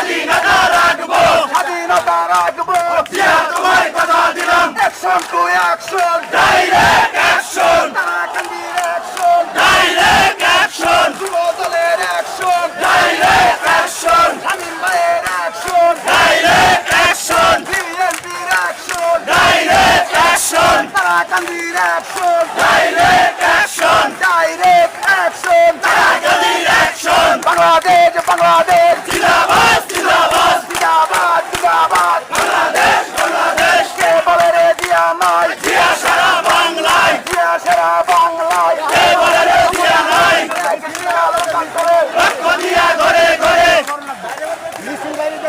স্বাধীনতা রাখবো, স্বাধীনতা রাখবো। জিয়া তোমায় কথা দিলাম, action to action, direct action, কারাকান্দির অ্যাকশন, ডাইরেক্ট অ্যাকশন, যুব দলের অ্যাকশন, ডাইরেক্ট অ্যাকশন, শামীম ভাইয়ের অ্যাকশন, ডাইরেক্ট অ্যাকশন, বিএনপির অ্যাকশন, ডাইরেক্ট অ্যাকশন, কারাকান্দির action, direct action, direct action. কারাকান্দির অ্যাকশন, বাংলাদেশ বাংলাদেশ